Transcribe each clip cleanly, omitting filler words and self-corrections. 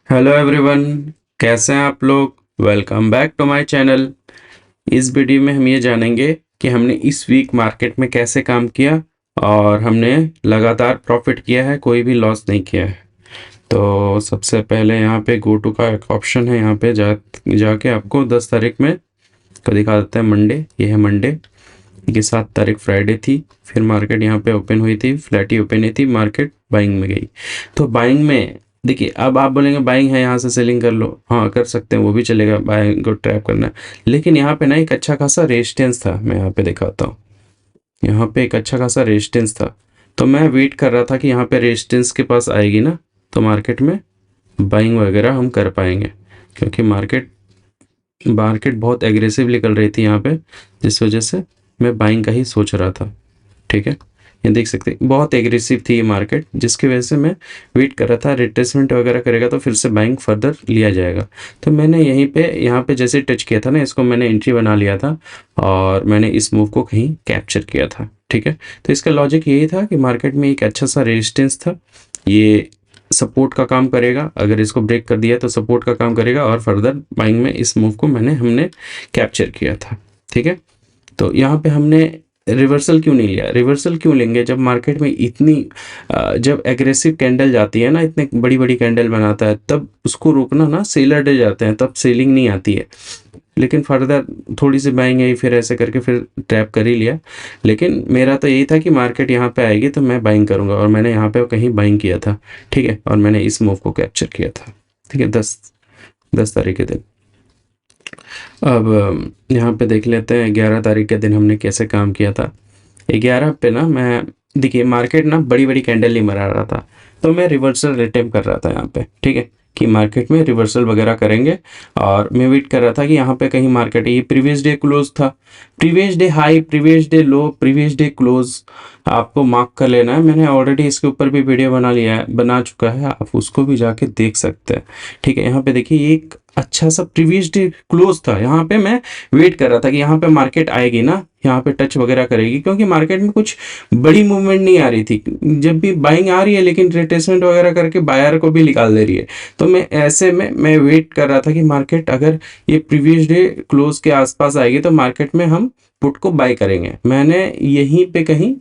Hello everyone. कैसे हैं आप लोग? Welcome back to my channel. इस वीडियो में हम ये जानेंगे कि हमने इस वीक मार्केट में कैसे काम किया और हमने लगातार प्रॉफिट किया है, कोई भी लॉस नहीं किया है। तो सबसे पहले यहाँ पे गो टू का एक ऑप्शन है, यहाँ पे जाके आपको 10 तारीख में को दिखा देता है। मंडे, ये है मंडे की 7 तारीख फ्राइडे थी। फिर मार्केट यहाँ पे ओपन हुई थी, फ्लैट ही ओपन हुई थी, मार्केट बाइंग में गई। तो बाइंग में देखिए, अब आप बोलेंगे बाइंग है यहाँ से सेलिंग कर लो, हाँ कर सकते हैं, वो भी चलेगा, बाइंग को ट्रैप करना है। लेकिन यहाँ पे ना एक अच्छा खासा रेजिस्टेंस था, मैं यहाँ पे दिखाता हूँ। यहाँ पे एक अच्छा खासा रेजिस्टेंस था, तो मैं वेट कर रहा था कि यहाँ पे रेजिस्टेंस के पास आएगी ना, तो मार्केट में बाइंग वगैरह हम कर पाएंगे, क्योंकि मार्केट मार्केट बहुत एग्रेसिव निकल रही थी यहाँ पे, जिस वजह से मैं बाइंग का ही सोच रहा था। ठीक है, ये देख सकते हैं बहुत एग्रेसिव थी ये मार्केट, जिसकी वजह से मैं वेट कर रहा था रिट्रेसमेंट वगैरह करेगा तो फिर से बाइंग फर्दर लिया जाएगा। तो मैंने यहीं पे यहाँ पे जैसे टच किया था ना, इसको मैंने एंट्री बना लिया था और मैंने इस मूव को कहीं कैप्चर किया था। ठीक है, तो इसका लॉजिक यही था कि मार्केट में एक अच्छा सा रेजिस्टेंस था, ये सपोर्ट का काम करेगा, अगर इसको ब्रेक कर दिया तो सपोर्ट का काम करेगा और फर्दर बाइंग में इस मूव को हमने कैप्चर किया था। ठीक है, तो यहाँ पे हमने रिवर्सल क्यों नहीं लिया? रिवर्सल क्यों लेंगे जब मार्केट में इतनी जब एग्रेसिव कैंडल जाती है ना, इतने बड़ी बड़ी कैंडल बनाता है, तब उसको रोकना ना, सेलर डे जाते हैं, तब सेलिंग नहीं आती है। लेकिन फर्दर थोड़ी सी बाइंग आई, फिर ऐसे करके फिर ट्रैप कर ही लिया। लेकिन मेरा तो यही था कि मार्केट यहाँ पे आएगी तो मैं बाइंग करूँगा, और मैंने यहाँ पे कहीं बाइंग किया था। ठीक है, और मैंने इस मूव को कैप्चर किया था। ठीक है, 10 तारीख के दिन। अब यहाँ पे देख लेते हैं 11 तारीख के दिन हमने कैसे काम किया था। 11 पे ना मैं, देखिए मार्केट ना बड़ी बड़ी कैंडल नहीं बना रहा था, तो मैं रिवर्सल अटेम्प्ट कर रहा था यहाँ पे। ठीक है, कि मार्केट में रिवर्सल वगैरह करेंगे, और मैं वेट कर रहा था कि यहाँ पे कहीं मार्केट, ये प्रीवियस डे क्लोज था, previous day high, previous day लो, प्रीवियस डे क्लोज, आपको मार्क कर लेना है। मैंने ऑलरेडी इसके ऊपर भी वीडियो बना चुका है, आप उसको भी जाके देख सकते हैं। ठीक है, यहाँ पे देखिए एक अच्छा सा प्रीवियस डे क्लोज था, यहाँ पे मैं वेट कर रहा था कि यहाँ पे मार्केट आएगी ना, यहाँ पे टच वगैरह करेगी, क्योंकि मार्केट में कुछ बड़ी मूवमेंट नहीं आ रही थी। जब भी बाइंग आ रही है लेकिन रिट्रेसमेंट वगैरह करके बायर को भी निकाल दे रही है, तो मैं ऐसे में मैं वेट कर रहा था कि मार्केट अगर ये प्रीवियस डे क्लोज के आसपास आएगी तो मार्केट में हम पुट को बाय करेंगे। मैंने यहीं पे कहीं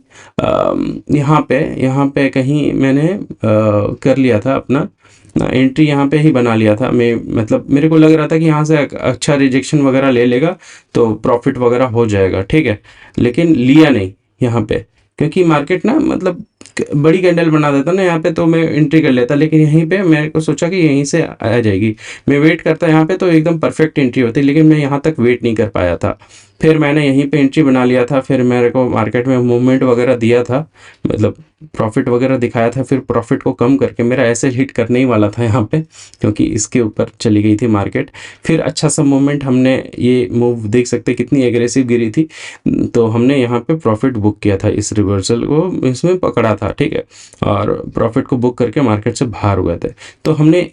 यहाँ पे कहीं मैंने कर लिया था अपना एंट्री, यहाँ पे ही बना लिया था मैं। मतलब मेरे को लग रहा था कि यहाँ से अच्छा रिजेक्शन वगैरह ले लेगा तो प्रॉफिट वगैरह हो जाएगा। ठीक है, लेकिन लिया नहीं यहाँ पे, क्योंकि मार्केट ना मतलब बड़ी कैंडल बना देता ना यहाँ पे, तो मैं एंट्री कर लेता। लेकिन यहीं पे मेरे को सोचा कि यहीं से आ जाएगी, मैं वेट करता यहाँ पे तो एकदम परफेक्ट एंट्री होती, लेकिन मैं यहाँ तक वेट नहीं कर पाया था। फिर मैंने यहीं पे एंट्री बना लिया था, फिर मेरे को मार्केट में मूवमेंट वगैरह दिया था, मतलब प्रॉफिट वगैरह दिखाया था। फिर प्रॉफिट को कम करके मेरा ऐसे हिट करने ही वाला था यहाँ पे, क्योंकि इसके ऊपर चली गई थी मार्केट। फिर अच्छा सा मूवमेंट, हमने ये मूव देख सकते कितनी एग्रेसिव गिरी थी, तो हमने यहाँ पे प्रॉफिट बुक किया था, इस रिवर्सल को इसमें पकड़ा था। ठीक है, और प्रॉफिट को बुक करके मार्केट से बाहर हुए थे। तो हमने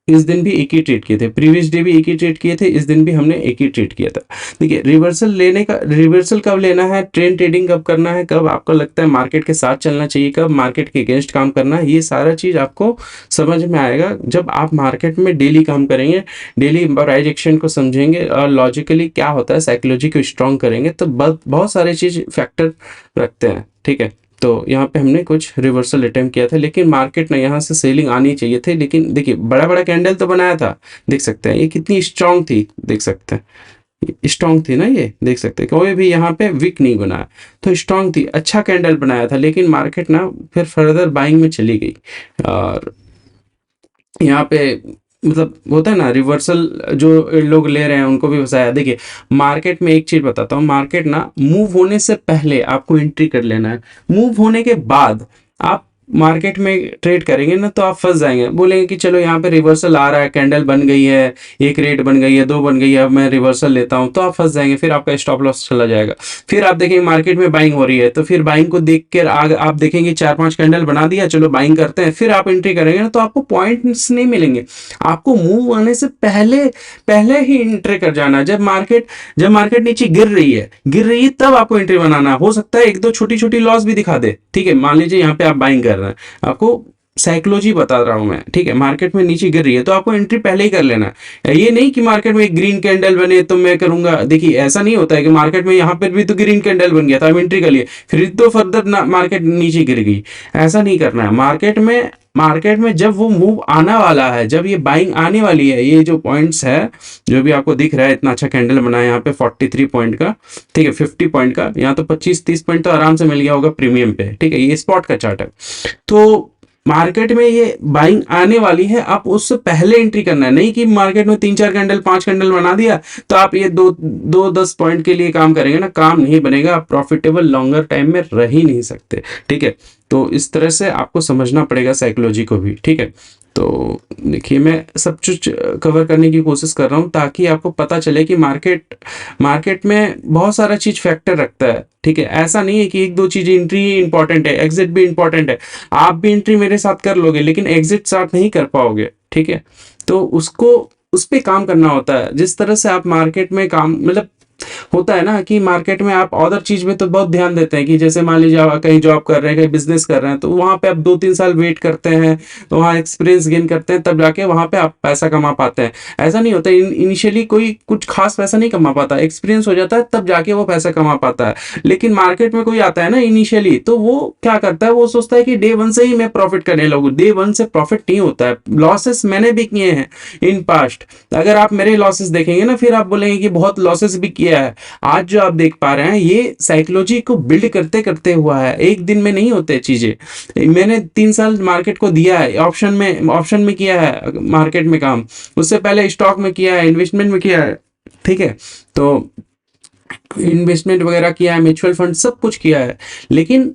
इस दिन भी एक ही ट्रेड किए थे, प्रीवियस डे भी एक ही ट्रेड किए थे, इस दिन भी हमने एक ही ट्रेड किया था। देखिए रिवर्सल कब लेना है, ट्रेंड ट्रेडिंग कब करना है, कब आपको लगता है मार्केट के साथ चलना चाहिए, कब मार्केट के अगेंस्ट काम करना है, ये सारा चीज आपको समझ में आएगा जब आप मार्केट में डेली काम करेंगे, डेली प्राइस एक्शन को समझेंगे और लॉजिकली क्या होता है साइकोलॉजी को स्ट्रॉन्ग करेंगे, तो बहुत सारे चीज फैक्टर रखते हैं। ठीक है, तो यहाँ पे हमने कुछ रिवर्सल अटेम्प्ट किया था, लेकिन मार्केट ना यहाँ से सेलिंग आनी चाहिए थी। लेकिन देखिए बड़ा बड़ा कैंडल तो बनाया था, देख सकते हैं ये कितनी स्ट्रांग थी, देख सकते हैं स्ट्रांग थी ना, ये देख सकते हैं कोई भी यहाँ पे वीक नहीं बनाया, तो स्ट्रांग थी, अच्छा कैंडल बनाया था। लेकिन मार्केट ना फिर फर्दर बाइंग में चली गई, और यहाँ पे मतलब होता है ना रिवर्सल, जो लोग ले रहे हैं उनको भी फंसाया। देखिए मार्केट में एक चीज बताता हूँ, मार्केट ना मूव होने से पहले आपको एंट्री कर लेना है, मूव होने के बाद आप मार्केट में ट्रेड करेंगे ना तो आप फंस जाएंगे, बोलेंगे कि चलो यहाँ पे रिवर्सल आ रहा है, कैंडल बन गई है, एक रेट बन गई है, दो बन गई है, अब मैं रिवर्सल लेता हूँ, तो आप फंस जाएंगे, फिर आपका स्टॉप लॉस चला जाएगा। फिर आप देखेंगे मार्केट में बाइंग हो रही है, तो फिर बाइंग को देख कर आगे आप देखेंगे चार पांच कैंडल बना दिया, चलो बाइंग करते हैं, फिर आप एंट्री करेंगे ना तो आपको पॉइंट्स नहीं मिलेंगे। आपको मूव आने से पहले पहले ही एंट्री कर जाना है। जब मार्केट नीचे गिर रही है तब आपको एंट्री बनाना है। हो सकता है एक दो छोटी छोटी लॉस भी दिखा दे, ठीक है, मान लीजिए यहाँ पे आप बाइंग कर रहे हैं, आपको साइकोलॉजी बता रहा हूं मैं, ठीक है। मार्केट में नीचे गिर रही है तो आपको एंट्री पहले ही कर लेना है। ये नहीं कि मार्केट में एक ग्रीन कैंडल बने तो मैं करूंगा, देखिए ऐसा नहीं होता है कि मार्केट में यहाँ पर भी तो ग्रीन कैंडल बन गया था, हम एंट्री कर लिए, फिर तो फर्दर मार्केट नीचे गिर गई। ऐसा नहीं करना है। मार्केट में जब वो मूव आना वाला है, जब ये बाइंग आने वाली है, ये जो पॉइंट्स है जो भी आपको दिख रहा है, इतना अच्छा कैंडल बना है यहाँ पे 43 पॉइंट का, ठीक है, 50 पॉइंट का, यहाँ तो 25-30 पॉइंट तो आराम से मिल गया होगा प्रीमियम पे, ठीक है। ये स्पॉट का चार्ट है। तो मार्केट में ये बाइंग आने वाली है, आप उससे पहले एंट्री करना है। नहीं कि मार्केट में 3-4 कैंडल 5 कैंडल बना दिया तो आप ये 10 पॉइंट के लिए काम करेंगे ना, काम नहीं बनेगा, आप प्रॉफिटेबल लॉन्गर टाइम में रह ही नहीं सकते, ठीक है। तो इस तरह से आपको समझना पड़ेगा साइकोलॉजी को भी, ठीक है। तो देखिए मैं सब कुछ कवर करने की कोशिश कर रहा हूँ ताकि आपको पता चले कि मार्केट में बहुत सारा चीज फैक्टर रखता है, ठीक है। ऐसा नहीं है कि एक दो चीज, एंट्री इंपॉर्टेंट है, एग्जिट भी इंपॉर्टेंट है। आप भी एंट्री मेरे साथ कर लोगे लेकिन एग्जिट साथ नहीं कर पाओगे, ठीक है। तो उस पे काम करना होता है। जिस तरह से आप मार्केट में काम, मतलब होता है ना कि मार्केट में आप अदर चीज में तो बहुत ध्यान देते हैं, कि जैसे मान लीजिए आप कहीं जॉब कर रहे हैं, कहीं बिजनेस कर रहे हैं, तो वहां पे आप 2-3 साल वेट करते हैं, तो वहाँ एक्सपीरियंस गेन करते हैं, तब जाके वहां पे आप पैसा कमा पाते हैं। ऐसा नहीं होता, इनिशियली कोई कुछ खास पैसा नहीं कमा पाता, एक्सपीरियंस हो जाता है तब जाके वो पैसा कमा पाता है। लेकिन मार्केट में कोई आता है ना इनिशियली, तो वो क्या करता है, वो सोचता है कि डे 1 से ही मैं प्रॉफिट करने लगूँ। डे 1 से प्रॉफिट नहीं होता है। लॉसेस मैंने भी किए हैं इन पास्ट। अगर आप मेरे लॉसेस देखेंगे ना, फिर आप बोलेंगे कि बहुत लॉसेस भी किया है। आज जो आप देख पा रहे हैं ये साइकोलॉजी को बिल्ड करते करते हुआ है, एक दिन में नहीं होते चीजें। मैंने 3 साल मार्केट को दिया है, ऑप्शन में किया है मार्केट में काम, उससे पहले स्टॉक में किया है, इन्वेस्टमेंट में किया है, ठीक है। तो इन्वेस्टमेंट वगैरह किया है, म्यूचुअल फंड सब कुछ किया है, लेकिन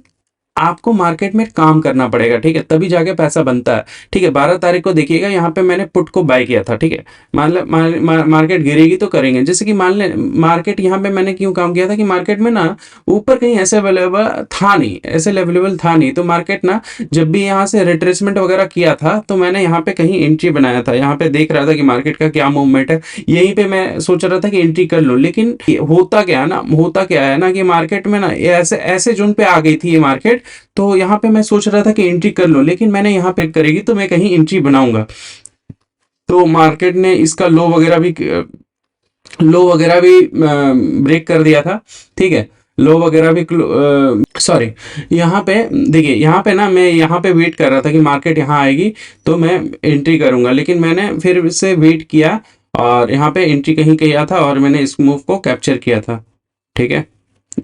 आपको मार्केट में काम करना पड़ेगा, ठीक है, तभी जाके पैसा बनता है, ठीक है। 12 तारीख को देखिएगा, यहाँ पे मैंने पुट को बाय किया था, ठीक है। मार्केट गिरेगी तो करेंगे, जैसे कि मान ले मार्केट, यहाँ पे मैंने क्यों काम किया था कि मार्केट में ना ऊपर कहीं ऐसे अवेलेबल था नहीं, तो मार्केट ना जब भी यहाँ से रिट्रेसमेंट वगैरह किया था तो मैंने यहाँ पे कहीं एंट्री बनाया था। यहाँ पे देख रहा था कि मार्केट का क्या मूवमेंट है, यहीं पे मैं सोच रहा था कि एंट्री कर लूँ। लेकिन होता क्या है ना कि मार्केट में ना ऐसे ऐसे जोन पे आ गई थी ये मार्केट, तो यहाँ पे मैं सोच रहा था कि एंट्री कर लूं, लेकिन मैंने यहाँ पे करेगी तो मैं कहीं एंट्री बनाऊंगा। तो मार्केट ने इसका लो वगैरह भी ब्रेक कर दिया था, ठीक है। लो वगैरह भी सॉरी, यहाँ पे देखिए, यहाँ पे ना मैं यहाँ पे वेट कर रहा था कि मार्केट यहाँ आएगी तो मैं एंट्री करूंगा, लेकिन मैंने फिर से वेट किया और यहाँ पे एंट्री कहीं किया था और मैंने इस मूव को कैप्चर किया था, ठीक है।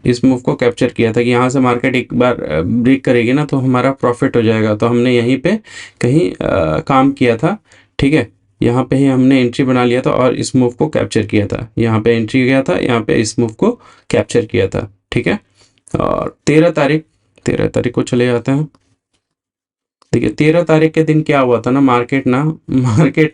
इस मूव को कैप्चर किया था कि यहाँ से मार्केट एक बार ब्रेक करेगी ना तो हमारा प्रॉफिट हो जाएगा, तो हमने यहीं पे कहीं काम किया था, ठीक है। यहाँ पे ही हमने एंट्री बना लिया था और इस मूव को कैप्चर किया था। यहाँ पे एंट्री किया था, यहाँ पे इस मूव को कैप्चर किया था, ठीक है। और 13 तारीख को चले जाते हैं। देखिए 13 तारीख के दिन क्या हुआ था ना, मार्केट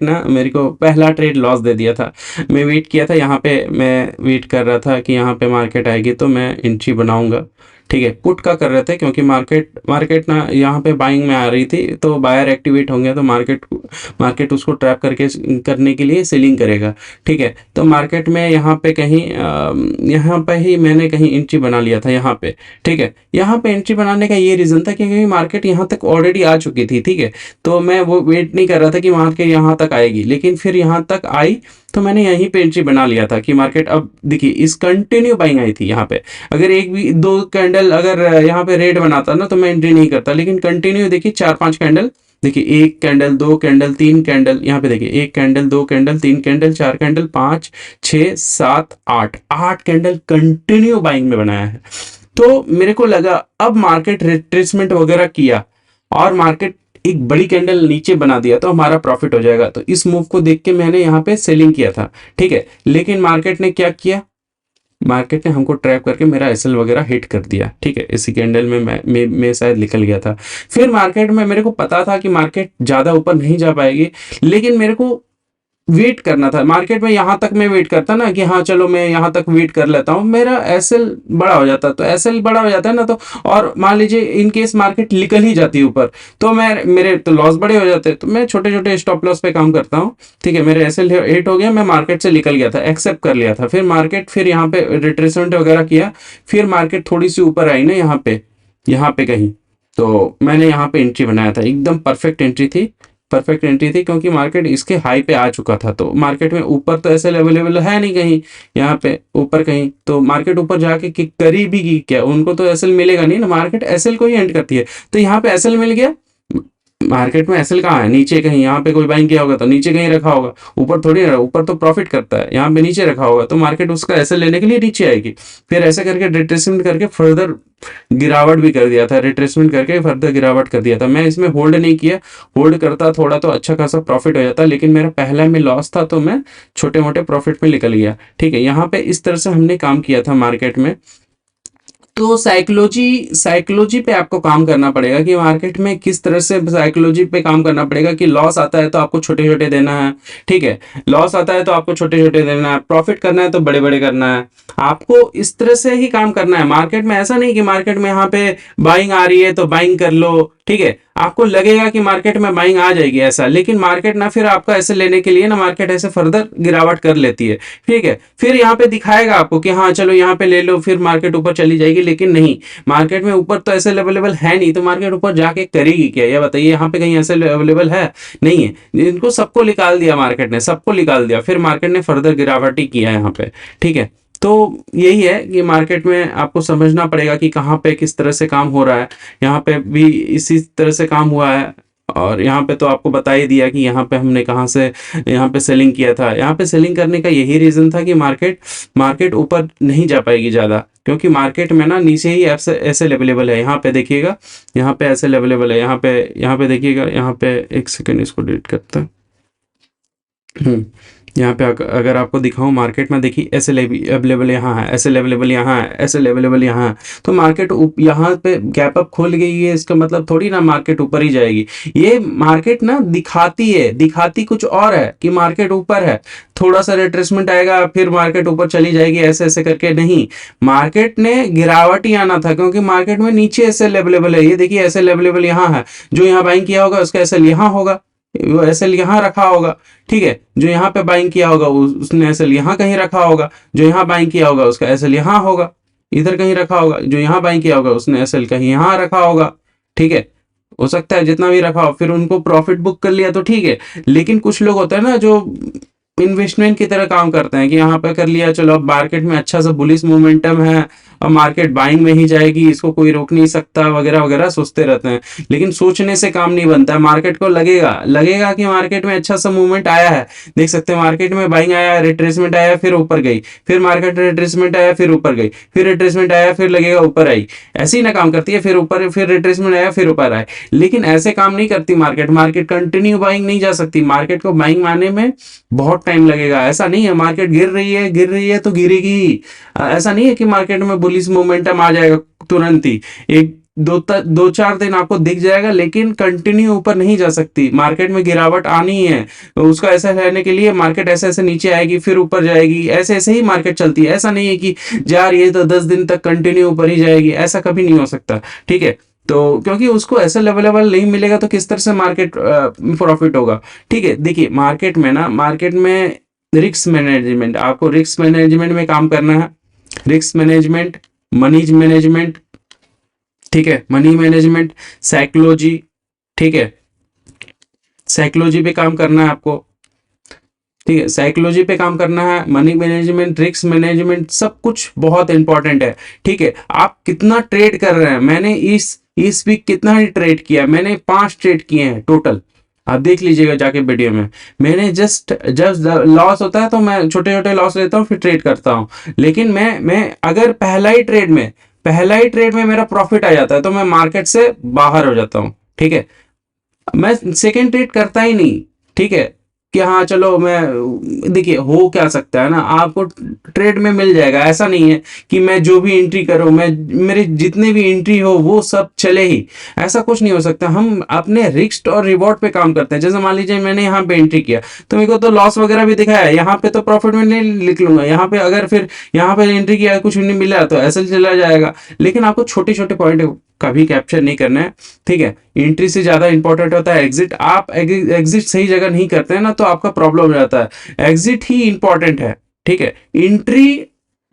ना मेरे को पहला ट्रेड लॉस दे दिया था। मैं वेट किया था, यहाँ पे मैं वेट कर रहा था कि यहाँ पे मार्केट आएगी तो मैं एंट्री बनाऊंगा, ठीक है। पुट का कर रहे थे क्योंकि मार्केट ना यहाँ पे बाइंग में आ रही थी, तो बायर एक्टिवेट होंगे तो मार्केट उसको ट्रैप करने के लिए सेलिंग करेगा, ठीक है। तो मार्केट में यहाँ पे यहाँ पे ही मैंने कहीं एंट्री बना लिया था, यहाँ पे, ठीक है। यहाँ पे एंट्री बनाने का ये रीजन था क्योंकि मार्केट यहाँ तक ऑलरेडी आ चुकी थी, ठीक है। तो मैं वो वेट नहीं कर रहा था कि मार्केट यहाँ तक आएगी, लेकिन फिर यहाँ तक आई तो मैंने यहीं पे एंट्री बना लिया था कि मार्केट, अब देखिए इस कंटिन्यू बाइंग आई थी यहाँ पे। अगर एक भी 2 कैंडल अगर यहाँ पे रेड बनाता ना तो मैं एंट्री नहीं करता, लेकिन कंटिन्यू देखिए 4-5 कैंडल, देखिए 1 कैंडल 2 कैंडल 3 कैंडल, यहाँ पे देखिए 1 candle 2 candle 3 candle 4 candle 5 6 7 8 candle continue buying में बनाया है। तो मेरे को लगा अब मार्केट रिट्रेसमेंट वगैरह किया और मार्केट एक बड़ी कैंडल नीचे बना दिया तो हमारा प्रॉफिट हो जाएगा, तो इस मूव को देख के मैंने यहाँ पे सेलिंग किया था, ठीक है। लेकिन मार्केट ने क्या किया, मार्केट ने हमको ट्रैप करके मेरा एसएल वगैरह हिट कर दिया, ठीक है। इसी कैंडल में मैं शायद निकल गया था। फिर मार्केट में मेरे को पता था कि मार्केट ज्यादा ऊपर नहीं जा पाएगी, लेकिन मेरे को वेट करना था। मार्केट में यहाँ तक मैं वेट करता ना कि हाँ चलो मैं यहाँ तक वेट कर लेता हूँ, मेरा एसएल बड़ा हो जाता। तो एसएल बड़ा हो जाता है ना, तो और मान लीजिए इन केस मार्केट निकल ही जाती है ऊपर तो मेरे तो लॉस बड़े हो जाते, तो मैं छोटे छोटे स्टॉप लॉस पे काम करता हूँ, ठीक है। मेरे एसएल हिट हो गया, मैं मार्केट से निकल गया था, एक्सेप्ट कर लिया था। फिर मार्केट फिर यहाँ पे रिट्रेसमेंट वगैरह किया, फिर मार्केट थोड़ी सी ऊपर आई ना, यहाँ पे कहीं तो मैंने यहाँ पे एंट्री बनाया था, एकदम परफेक्ट एंट्री थी, परफेक्ट एंट्री थी, क्योंकि मार्केट इसके हाई पे आ चुका था। तो मार्केट में ऊपर तो ऐसे अवेलेबल है नहीं कहीं, यहाँ पे ऊपर कहीं, तो मार्केट ऊपर जाके करी भी की क्या, उनको तो एसएल मिलेगा नहीं ना, मार्केट एसएल को ही एंड करती है। तो यहाँ पे एसएल मिल गया, मार्केट में एसएल कहाँ है, नीचे कहीं, यहाँ पे कोई बाइंग किया होगा तो नीचे कहीं रखा होगा, ऊपर थोड़ी ना, ऊपर तो प्रॉफिट करता है, यहाँ पे नीचे रखा होगा, तो मार्केट उसका एसएल लेने के लिए नीचे आएगी। फिर ऐसे करके रिट्रेसमेंट करके फर्दर गिरावट भी कर दिया था, रिट्रेसमेंट करके फर्दर गिरावट कर दिया था। मैं इसमें होल्ड नहीं किया, होल्ड करता थोड़ा तो अच्छा खासा प्रॉफिट हो जाता, लेकिन मेरा पहला में लॉस था तो मैं छोटे मोटे प्रॉफिट में निकल गया। ठीक है, यहाँ पे इस तरह से हमने काम किया था मार्केट में। तो साइकोलॉजी साइकोलॉजी पे आपको काम करना पड़ेगा कि मार्केट में किस तरह से, साइकोलॉजी पे काम करना पड़ेगा कि लॉस आता है तो आपको छोटे छोटे देना है। ठीक है, लॉस आता है तो आपको छोटे छोटे देना है, प्रॉफिट करना है तो बड़े बड़े करना है, आपको इस तरह से ही काम करना है मार्केट में। ऐसा नहीं कि मार्केट में यहाँ पे बाइंग आ रही है तो बाइंग कर लो, ठीक है, आपको लगेगा कि मार्केट में बाइंग आ जाएगी ऐसा, लेकिन मार्केट ना फिर आपका ऐसे लेने के लिए ना, मार्केट ऐसे फर्दर गिरावट कर लेती है। ठीक है, फिर यहाँ पे दिखाएगा आपको कि हाँ चलो यहाँ पे ले लो, फिर मार्केट ऊपर चली जाएगी, लेकिन नहीं, मार्केट में ऊपर तो ऐसे अवेलेबल है नहीं, तो मार्केट ऊपर जाके करेगी क्या, ये बताइए, यहाँ पे कहीं ऐसे अवेलेबल है नहीं है, इनको सबको निकाल दिया मार्केट ने, सबको निकाल दिया, फिर मार्केट ने फर्दर गिरावट ही किया यहाँ पे। ठीक है, तो यही है कि मार्केट में आपको समझना पड़ेगा कि कहाँ पे किस तरह से काम हो रहा है। यहाँ पे भी इसी तरह से काम हुआ है, और यहाँ पे तो आपको बता ही दिया कि यहाँ पे हमने कहाँ से यहाँ पे सेलिंग किया था। यहाँ पे सेलिंग करने का यही रीज़न था कि मार्केट मार्केट ऊपर नहीं जा पाएगी ज़्यादा, क्योंकि मार्केट में ना नीचे ही ऐसे ऐसे अवेलेबल है, यहाँ पे देखिएगा, यहाँ पे ऐसे अवेलेबल है, यहाँ पे देखिएगा, यहाँ पे एक सेकेंड इसको डिलीट करता है। यहाँ पे अगर आपको दिखाऊं मार्केट में, देखिए ऐसे अवेलेबल यहाँ है, ऐसे अवेलेबल यहाँ है, ऐसे अवेलेबल यहाँ है, तो मार्केट यहाँ पे गैप अप खोल गई है, इसका मतलब थोड़ी ना मार्केट ऊपर ही जाएगी। ये मार्केट ना दिखाती कुछ और है कि मार्केट ऊपर है, थोड़ा सा रिट्रेसमेंट आएगा फिर मार्केट ऊपर चली जाएगी, ऐसे ऐसे करके नहीं, मार्केट ने गिरावट ही आना था, क्योंकि मार्केट में नीचे ऐसे अवेलेबल है, ये देखिए ऐसे अवेलेबल यहाँ है, जो यहाँ बाइंग किया होगा उसका एसएल यहाँ होगा, वो एसएल यहाँ रखा होगा। ठीक है, जो यहाँ पे बाइंग किया होगा उसने एसएल यहाँ कहीं रखा होगा, जो यहाँ बाइंग किया होगा उसका एसएल यहाँ होगा, इधर कहीं रखा होगा, जो यहाँ बाइंग किया होगा उसने एसएल कहीं यहाँ रखा होगा। ठीक है, हो सकता है जितना भी रखा हो, फिर उनको प्रॉफिट बुक कर लिया तो ठीक है, लेकिन कुछ लोग होते हैं ना जो इन्वेस्टमेंट की तरह काम करते हैं कि यहाँ पे कर लिया, चलो अब मार्केट में अच्छा सा बुलिश मोमेंटम है, अब मार्केट बाइंग में ही जाएगी, इसको कोई रोक नहीं सकता, वगैरह वगैरह सोचते रहते हैं, लेकिन सोचने से काम नहीं बनता है। मार्केट को लगेगा कि मार्केट में अच्छा सा मूवमेंट आया है, देख सकते हैं मार्केट में बाइंग आया, रिट्रेसमेंट आया, फिर ऊपर गई, फिर मार्केट रिट्रेसमेंट आया, फिर ऊपर गई, फिर रिट्रेसमेंट आया, फिर लगेगा ऊपर आई, ऐसे ही ना काम करती है, फिर ऊपर, फिर रिट्रेसमेंट आया, फिर ऊपर आए, लेकिन ऐसे काम नहीं करती मार्केट। मार्केट कंटिन्यू बाइंग नहीं जा सकती, मार्केट को बाइंग आने में बहुत टाइम लगेगा। ऐसा नहीं है मार्केट गिर रही है तो गिरेगी, ऐसा नहीं है कि मार्केट में बुलिश मोमेंटम आ जाएगा तुरंत ही, एक दो चार दिन आपको दिख जाएगा, लेकिन कंटिन्यू ऊपर नहीं जा सकती, मार्केट में गिरावट आनी है, उसका ऐसा रहने के लिए मार्केट ऐसे ऐसे नीचे आएगी फिर ऊपर जाएगी, ऐसे ऐसे ही मार्केट चलती है। ऐसा नहीं है कि जा रही है तो 10 दिन तक कंटिन्यू ऊपर ही जाएगी, ऐसा कभी नहीं हो सकता। ठीक है, तो क्योंकि उसको ऐसा लेवल नहीं मिलेगा तो किस तरह से मार्केट प्रॉफिट होगा। ठीक है, देखिए मार्केट में ना, मार्केट में रिस्क मैनेजमेंट, आपको रिस्क मैनेजमेंट में काम करना है, रिस्क मैनेजमेंट, मनी मैनेजमेंट, ठीक है, मनी मैनेजमेंट, साइकोलॉजी, ठीक है, साइकोलॉजी पे काम करना है आपको। ठीक है, साइकोलॉजी पे काम करना है, मनी मैनेजमेंट, रिस्क मैनेजमेंट, सब कुछ बहुत इंपॉर्टेंट है। ठीक है, आप कितना ट्रेड कर रहे हैं, मैंने इस वीक कितना ही ट्रेड किया, मैंने 5 ट्रेड किए हैं टोटल, आप देख लीजिएगा जाके वीडियो में। मैंने जब लॉस होता है तो मैं छोटे छोटे लॉस लेता हूँ फिर ट्रेड करता हूँ, लेकिन मैं अगर पहला ही ट्रेड में मेरा प्रॉफिट आ जाता है तो मैं मार्केट से बाहर हो जाता हूँ। ठीक है, मैं सेकेंड ट्रेड करता ही नहीं। ठीक है, कि हाँ चलो मैं, देखिए हो क्या सकता है ना, आपको ट्रेड में मिल जाएगा, ऐसा नहीं है कि मैं जो भी एंट्री करूँ, मैं मेरे जितने भी एंट्री हो वो सब चले ही, ऐसा कुछ नहीं हो सकता। हम अपने रिस्क और रिवॉर्ड पे काम करते हैं। जैसे मान लीजिए मैंने यहाँ पे एंट्री किया तो मेरे को तो लॉस वगैरह भी दिखाया है, यहाँ पे तो प्रॉफिट में नहीं लिख लूंगा, यहाँ पे अगर फिर यहाँ पे एंट्री किया कुछ नहीं मिला तो ऐसे चला जाएगा, लेकिन आपको छोटे छोटे पॉइंट कभी कैप्चर नहीं करना है। ठीक है, एंट्री से ज्यादा इंपॉर्टेंट होता है एग्जिट। आप एग्जिट सही जगह नहीं करते हैं ना तो आपका प्रॉब्लम हो जाता है, एग्जिट ही इंपॉर्टेंट है। ठीक है, एंट्री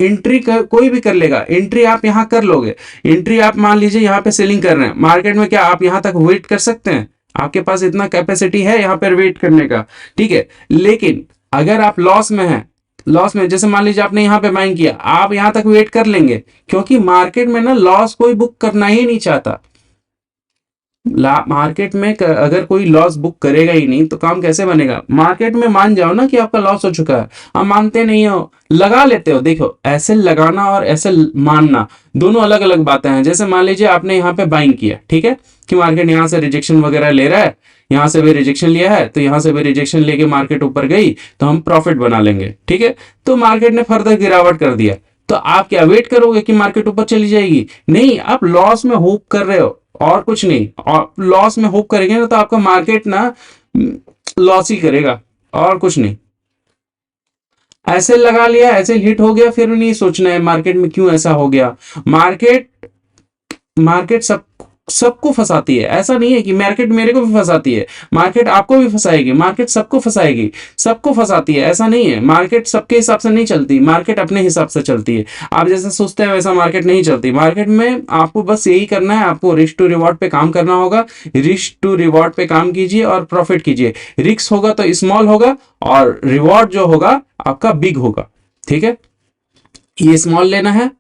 एंट्री कोई भी कर लेगा, एंट्री आप यहाँ कर लोगे, एंट्री आप मान लीजिए यहाँ पे सेलिंग कर रहे हैं मार्केट में, क्या आप यहाँ तक वेट कर सकते हैं? आपके पास इतना कैपेसिटी है यहाँ पर वेट करने का, ठीक है। लेकिन अगर आप लॉस में हैं, लॉस में जैसे मान लीजिए आपने यहाँ पे बाइंग किया, आप यहाँ तक वेट कर लेंगे, क्योंकि मार्केट में ना लॉस कोई बुक करना ही नहीं चाहता। मार्केट में अगर कोई लॉस बुक करेगा ही नहीं तो काम कैसे बनेगा? मार्केट में मान जाओ ना कि आपका लॉस हो चुका है, आप मानते नहीं हो, लगा लेते हो। देखो, ऐसे लगाना और ऐसे मानना दोनों अलग अलग बातें हैं। जैसे मान लीजिए आपने यहाँ पे बाइंग किया, ठीक है, कि मार्केट यहाँ से रिजेक्शन वगैरह ले रहा है, यहाँ से भी रिजेक्शन लिया है, तो यहाँ से भी रिजेक्शन लेके मार्केट ऊपर गई तो हम प्रॉफिट बना लेंगे, ठीक है। तो मार्केट ने फर्दर गिरावट कर दिया, तो आप क्या वेट करोगे कि मार्केट ऊपर चली जाएगी? नहीं, आप लॉस में होप कर रहे हो और कुछ नहीं। और लॉस में होप करेंगे ना तो आपका मार्केट ना लॉस ही करेगा और कुछ नहीं। ऐसे लगा लिया, ऐसे हिट हो गया, फिर नहीं सोचना है मार्केट में क्यों ऐसा हो गया। मार्केट मार्केट सबको फंसाती है। ऐसा नहीं है कि मार्केट मेरे को भी फंसाती है, मार्केट आपको भी फंसाएगी, मार्केट सबको फंसाएगी, सबको फंसाती है। ऐसा नहीं है, मार्केट सबके हिसाब से नहीं चलती, मार्केट अपने हिसाब से चलती है। आप जैसा सोचते हैं वैसा मार्केट नहीं चलती। मार्केट में आपको बस यही करना है, आपको रिस्क टू रिवॉर्ड पे काम करना होगा। रिस्क टू रिवॉर्ड पे काम कीजिए और प्रॉफिट कीजिए। रिस्क होगा तो स्मॉल होगा और रिवॉर्ड जो होगा आपका बिग होगा, ठीक है। ये स्मॉल लेना है,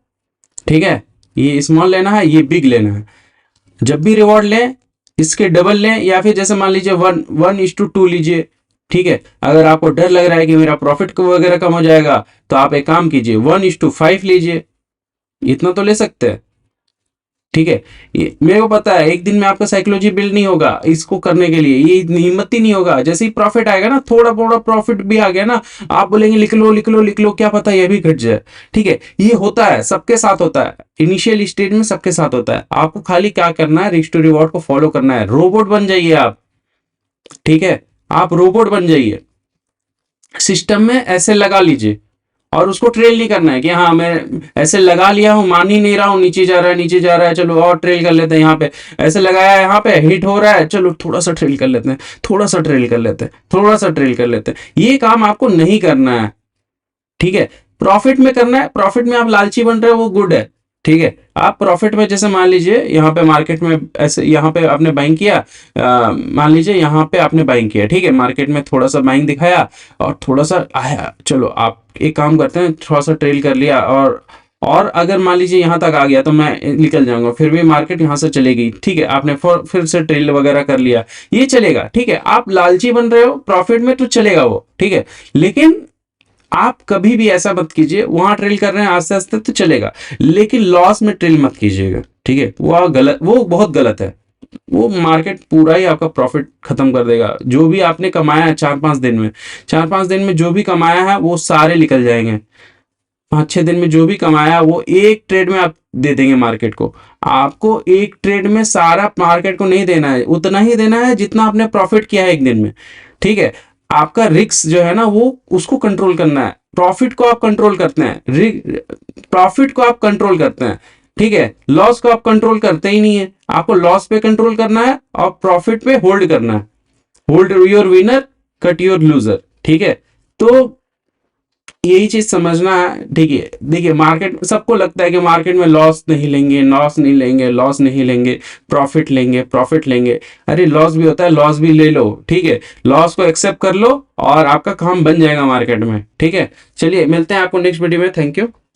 ठीक है, ये स्मॉल लेना है, ये बिग लेना है। जब भी रिवॉर्ड लें इसके डबल लें, या फिर जैसे मान लीजिए 1:2 लीजिए, ठीक है। अगर आपको डर लग रहा है कि मेरा प्रॉफिट वगैरह कम हो जाएगा तो आप एक काम कीजिए 1:5 लीजिए, इतना तो ले सकते हैं, ठीक है। मेरे को पता है एक दिन में आपका साइकोलॉजी बिल्ड नहीं होगा इसको करने के लिए, ये हिम्मत ही नहीं होगा। जैसे ही प्रॉफिट आएगा ना, थोड़ा थोड़ा प्रॉफिट भी आ गया ना, आप बोलेंगे लिख लो लिख लो लिख लो, क्या पता ये भी घट जाए, ठीक है। ये होता है, सबके साथ होता है, इनिशियल स्टेज में सबके साथ होता है। आपको खाली क्या करना है, रिस्क टू रिवॉर्ड को फॉलो करना है। रोबोट बन जाइए आप, ठीक है, आप रोबोट बन जाइए। सिस्टम में ऐसे लगा लीजिए और उसको ट्रेल नहीं करना है कि हाँ मैं ऐसे लगा लिया हूँ, मान ही नहीं रहा हूँ, नीचे जा रहा है नीचे जा रहा है, चलो और ट्रेल कर लेते हैं। यहाँ पे ऐसे लगाया है, यहाँ पे हिट हो रहा है, चलो थोड़ा सा ट्रेल कर लेते हैं, थोड़ा सा ट्रेल कर लेते हैं, थोड़ा सा ट्रेल कर लेते हैं। ये काम आपको नहीं करना है, ठीक है। प्रॉफिट में करना है, प्रॉफिट में आप लालची बन रहे हो वो गुड है, ठीक है। आप प्रॉफिट में जैसे मान लीजिए यहाँ पे मार्केट में ऐसे यहाँ पे आपने बाइंग किया, मान लीजिए यहाँ पे आपने बाइंग किया, ठीक है, मार्केट में थोड़ा सा बाइंग दिखाया और थोड़ा सा आया, चलो आप एक काम करते हैं, थोड़ा सा ट्रेल कर लिया और अगर मान लीजिए यहाँ तक आ गया तो मैं निकल जाऊंगा, फिर भी मार्केट यहाँ से चलेगी, ठीक है। आपने फिर से ट्रेल वगैरह कर लिया, ये चलेगा, ठीक है। आप लालची बन रहे हो प्रॉफिट में तो चलेगा वो, ठीक है। लेकिन आप कभी भी ऐसा मत कीजिए, वहां ट्रेल कर रहे हैं आस्ते आस्ते तो चलेगा, लेकिन लॉस में ट्रेल मत कीजिएगा, ठीक है। वो गलत, वो बहुत गलत है। वो मार्केट पूरा ही आपका प्रॉफिट खत्म कर देगा। जो भी आपने कमाया है 4-5 दिन में, 4-5 दिन में जो भी कमाया है वो सारे निकल जाएंगे। 5-6 दिन में जो भी कमाया वो एक ट्रेड में आप दे देंगे मार्केट को। आपको एक ट्रेड में सारा मार्केट को नहीं देना है, उतना ही देना है जितना आपने प्रॉफिट किया है एक दिन में, ठीक है। आपका रिस्क जो है ना वो उसको कंट्रोल करना है, प्रॉफिट को आप कंट्रोल करते हैं, प्रॉफिट को आप कंट्रोल करते हैं, ठीक है। लॉस को आप कंट्रोल करते ही नहीं है। आपको लॉस पे कंट्रोल करना है और प्रॉफिट पे होल्ड करना है। Hold your winner cut your loser, ठीक है। तो यही चीज समझना है, ठीक है। देखिए मार्केट, सबको लगता है कि मार्केट में लॉस नहीं लेंगे, लॉस नहीं लेंगे, लॉस नहीं लेंगे, प्रॉफिट लेंगे, प्रॉफिट लेंगे। अरे लॉस भी होता है, लॉस भी ले लो, ठीक है। लॉस को एक्सेप्ट कर लो और आपका काम बन जाएगा मार्केट में, ठीक है। चलिए मिलते हैं आपको नेक्स्ट वीडियो में। Thank you.